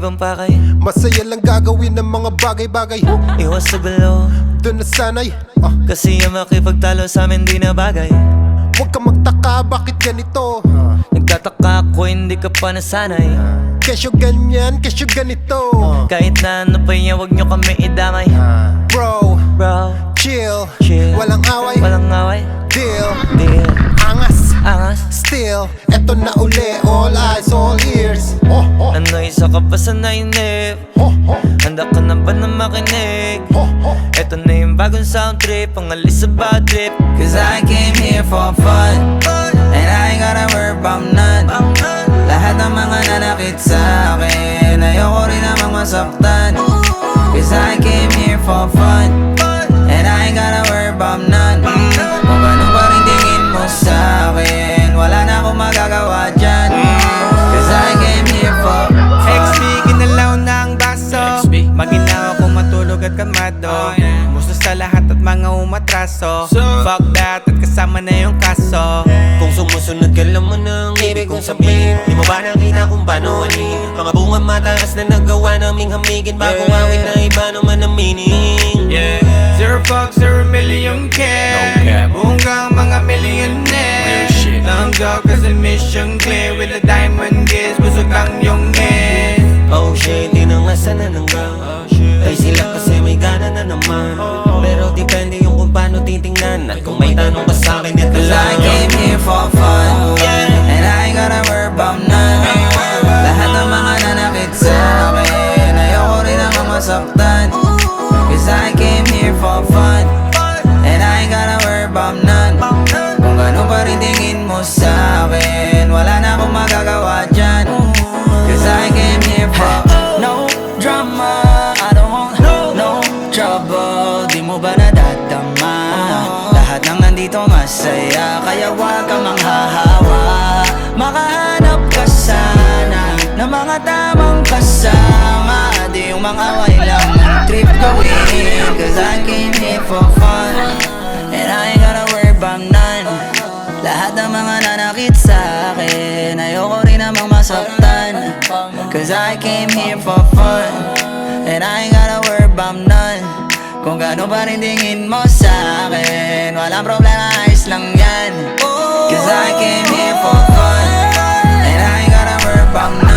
ibang pakay. Masaya lang gagawin ng mga bagay-bagay. Iwas sa gulo, Doon nasanay. kasi yung makipagtalo sa amin di na bagay. Huwag ka magtaka bakit ganito. Nagtataka ako hindi ka pa nasanay. Kesyo ganyan, kesyo ganito. Kahit na ano pa yan, huwag nyo kami idamay. Bro, Bro, chill, chill, walang away. walang away. Deal, Deal, angas, angas. still. Eto na uli, all eyes, all ears. Ano isa ka pa sa nainip? Handa ka na ba na makinig? Eto na yung bagong sound trip, pangalis sa bad trip. Cause I came here for fun, and I ain't gotta worry about none. Lahat ng mga nanakit sa akin, ayoko rin namang masaktan. Cause I came here for fun, and I ain't gotta worry about none. Kung ganun pa rin tingin mo sa akin, wala na akong magagawa dyan. Cause I came here for fun. XP, ginalaw na ang baso. Maginawa kung matulog at kamado. Musto sa lahat at mga umatraso. Fuck that at kasama na yung kaso. Kung sumusunod ka lang mo ng ibig kong sabihin, di mo ba nakita kung paano anin? Mga bunga mataas na nagawa naming hamigin, bagong awit na iba naman ang meaning. Yeah, zero fuck, 0 million care. Buong kang mga millionaire. Langgaw kasi mission clear with a diamond gaze. Busog lang yung head. Oh shit, di na nga sana nanggang. Ay sila kasi may gana na naman. Pero depende yung kung paano titingnan. At kung may tanong ka sa'kin, ito Cause I lang. came here for fun, and I ain't gotta worry about none. Lahat ng mga nanakit sa akin, ayoko rin namang masaktan. Cause I came here for fun, and I ain't gotta worry about none. Kung ganun pa rin tingin mo sa akin, wala na akong magagawa dyan. Cause I came here for no drama, I don't want no trouble. Di mo ba nadadama? Lahat ng nandito masaya, kaya wag kang manghahawa. Makahanap ka sana ng mga tamang kasama, di yung mga away lang trip gawin. Cause I came here for fun, and I ain't gotta worry about none. Lahat ng mga nanakit sa akin, ayoko rin namang masaktan. Cause I came here for fun, and I ain't gotta worry about none. Kung gaano pa rin tingin mo sa akin, walang problema, ayos lang yan. Cause I came here for fun, and I ain't gotta worry about none.